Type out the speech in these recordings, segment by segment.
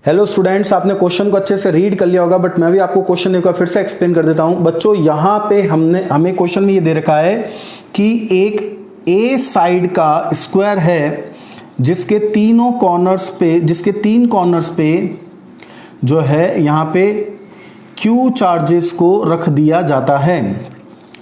Hello students, आपने question को अच्छे से रीड कर लिया होगा, बट मैं भी आपको क्वेश्चन एक बार फिर से एक्सप्लेन कर देता हूं। बच्चों, यहाँ पे हमें क्वेश्चन में ये दे रखा है कि एक ए साइड का स्क्वायर है जिसके तीन कॉर्नर्स पे जो है यहाँ पे क्यू चार्जेस को रख दिया जाता है।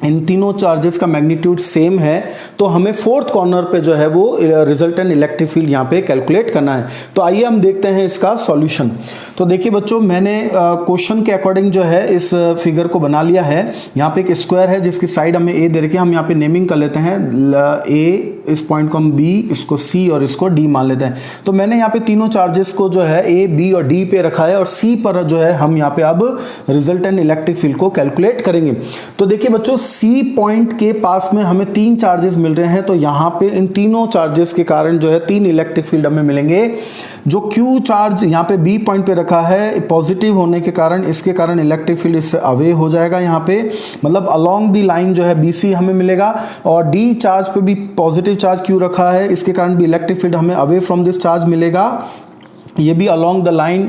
इन तीनों चार्जेस का मैग्नीट्यूड सेम है, तो हमें फोर्थ कॉर्नर पे जो है वो रिजल्टेंट इलेक्ट्रिक फील्ड यहाँ पे कैलकुलेट करना है। तो आइए हम देखते हैं इसका सॉल्यूशन। तो देखिए बच्चों, मैंने क्वेश्चन के अकॉर्डिंग जो है इस फिगर को बना लिया है। यहाँ पे एक स्क्वायर है जिसकी साइड हमें ए दे रखी है। हम यहाँ पे नेमिंग कर लेते हैं, ए, इस पॉइंट को हम बी, इसको सी और इसको डी मान लेते हैं। तो मैंने यहाँ पे तीनों चार्जेस को जो है ए, बी और डी पे रखा है, और सी पर जो है हम यहाँ पे अब रिजल्टेंट इलेक्ट्रिक फील्ड को कैलकुलेट करेंगे। तो देखिए बच्चों, सी पॉइंट के पास में हमें तीन चार्जेस मिल रहे हैं, तो यहाँ पे इन तीनों चार्जेस के कारण जो है तीन इलेक्ट्रिक फील्ड हमें मिलेंगे। जो क्यू चार्ज यहाँ पे बी पॉइंट पे रखा है, पॉजिटिव होने के कारण, इसके कारण इलेक्ट्रिक फील्ड इससे अवे हो जाएगा यहाँ पे, मतलब अलोंग दी लाइन जो है BC हमें मिलेगा। और डी चार्ज पे भी पॉजिटिव चार्ज क्यू रखा है, इसके कारण भी इलेक्ट्रिक फील्ड हमें अवे फ्रॉम दिस चार्ज मिलेगा। ये भी अलोंग द लाइन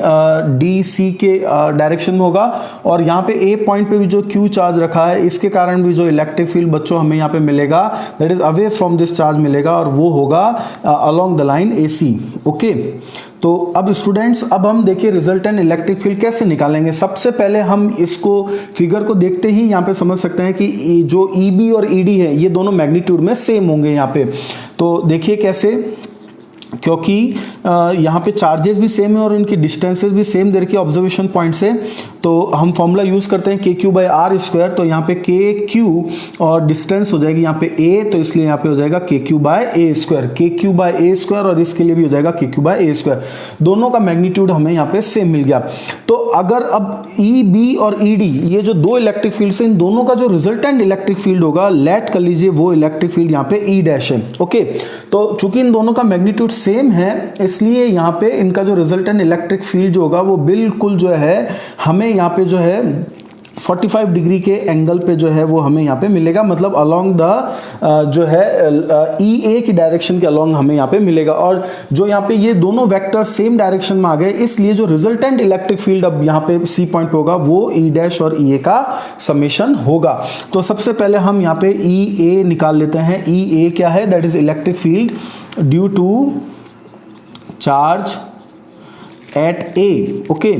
DC के डायरेक्शन में होगा। और यहाँ पे ए पॉइंट पे भी जो क्यू चार्ज रखा है, इसके कारण भी जो इलेक्ट्रिक फील्ड बच्चों हमें यहाँ पे मिलेगा, that is away from this charge मिलेगा, और वो होगा along the line AC। Okay, तो अब स्टूडेंट्स, अब हम देखिए रिजल्टेंट इलेक्ट्रिक फील्ड कैसे निकालेंगे। सबसे पहले हम इसको फिगर को देखते ही यहाँ पे समझ सकते हैं कि जो EB और ED है, ये दोनों मैग्नीट्यूड में सेम होंगे यहाँ पे। तो देखिए कैसे, क्योंकि यहाँ पे चार्जेस भी सेम है और इनकी डिस्टेंसेस भी सेम दे रखी है ऑब्जर्वेशन पॉइंट से। तो हम फॉर्मूला यूज करते हैं KQ/R²। तो यहाँ पे KQ और डिस्टेंस हो जाएगी यहाँ पे A, तो इसलिए यहाँ पे हो जाएगा KQ/A², KQ/A², और इसके लिए भी हो जाएगा KQ/A²। दोनों का मैग्नीट्यूड हमें यहाँ पे सेम मिल गया। तो अगर अब EB और ED, ये जो दो इलेक्ट्रिक फील्ड है, इन दोनों का जो रिजल्टेंट इलेक्ट्रिक फील्ड होगा, लेट कर लीजिए वो इलेक्ट्रिक फील्ड यहाँ पे E' है। ओके, तो चूंकि इन दोनों का मैग्नीट्यूड सेम है, इसलिए यहाँ पे इनका जो रिजल्टेंट इलेक्ट्रिक फील्ड जो होगा वो बिल्कुल जो है हमें यहाँ पे जो है 45 डिग्री के एंगल पे जो है वो हमें यहाँ पे मिलेगा, मतलब अलोंग द जो है EA की डायरेक्शन के अलोंग हमें यहाँ पे मिलेगा। और जो यहाँ पे ये दोनों वेक्टर सेम डायरेक्शन में आ गए, इसलिए जो रिजल्टेंट इलेक्ट्रिक फील्ड अब यहाँ पे सी पॉइंट पे होगा वो E' और EA का समेशन होगा। तो सबसे पहले हम यहाँ पे EA निकाल लेते हैं। EA क्या है? That is electric field due to charge at A। Okay,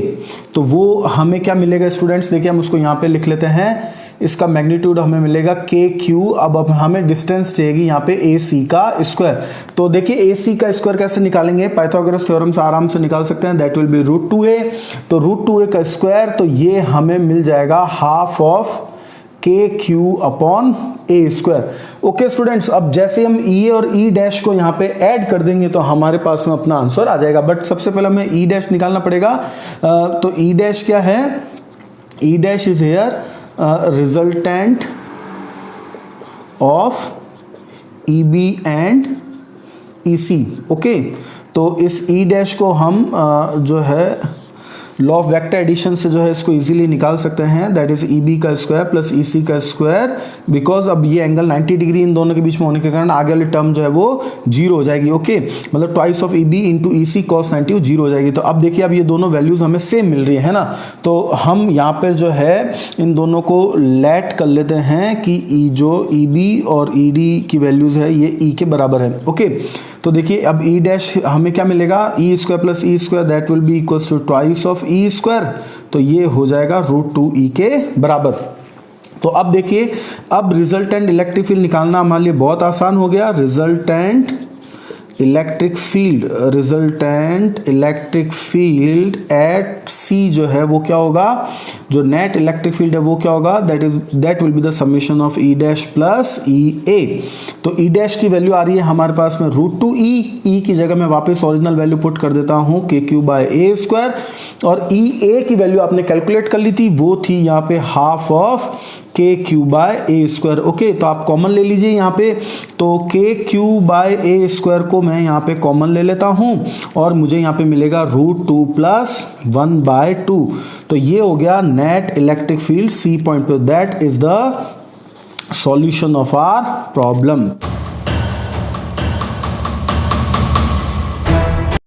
तो वो हमें क्या मिलेगा स्टूडेंट्स, देखिए हम उसको यहाँ पे लिख लेते हैं। इसका मैग्नीट्यूड हमें मिलेगा KQ। अब हमें डिस्टेंस चाहिए यहाँ पे AC का स्क्वायर। तो देखिए AC का स्क्वायर कैसे निकालेंगे, पाइथागोरस थ्योरम से आराम से निकाल सकते हैं। That will B √2A। तो √2A का स्क्वायर, तो ये हमें मिल जाएगा half of KQ/A²। Okay students, अब जैसे हम E और E' को यहाँ पे ऐड कर देंगे तो हमारे पास में अपना आंसर आ जाएगा। बट सबसे पहले हमें E' निकालना पड़ेगा। तो E' क्या है? E' is here resultant of EB and EC। Okay, तो इस E' को हम जो है लॉ ऑफ वेक्टर एडिशन से जो है इसको इजीली निकाल सकते हैं। दैट इज EB का स्क्वायर प्लस EC का स्क्वायर, बिकॉज अब ये एंगल 90 डिग्री इन दोनों के बीच में होने के कारण आगे वाली टर्म जो है वो 0 हो जाएगी। ओके, मतलब twice of EB into EC cos 90 0 हो जाएगी। तो अब देखिए, अब ये दोनों वैल्यूज हमें सेम मिल रही है ना, तो हम यहाँ पर जो है इन दोनों को लेट कर लेते हैं कि जो EB और ED की वैल्यूज है ये E के बराबर है। ओके, तो देखिए अब E' हमें क्या मिलेगा, E² plus E², that will be equals to twice of E²। तो ये हो जाएगा √2E के बराबर। तो अब देखिए, अब रिजल्टेंट इलेक्ट्रिक फील्ड निकालना हमारे लिए बहुत आसान हो गया। Resultant electric field at C जो है वो क्या होगा, जो नेट इलेक्ट्रिक फील्ड है वो क्या होगा, that will be the summation of E' plus EA। तो E' की वैल्यू आ रही है हमारे पास में √2E। की जगह मैं वापस ओरिजिनल वैल्यू पुट कर देता हूं KQ/A²। और EA की वैल्यू आपने कैलकुलेट कर ली थी, वो थी यहाँ पे हाफ ऑफ KQ/A²। ओके, तो आप कॉमन ले लीजिए यहाँ पे। तो KQ/A² को मैं यहाँ पे कॉमन ले लेता हूँ, और मुझे यहाँ पे मिलेगा √2 प्लस 1/2। तो ये हो गया net electric field C point पे। That is the solution of our problem.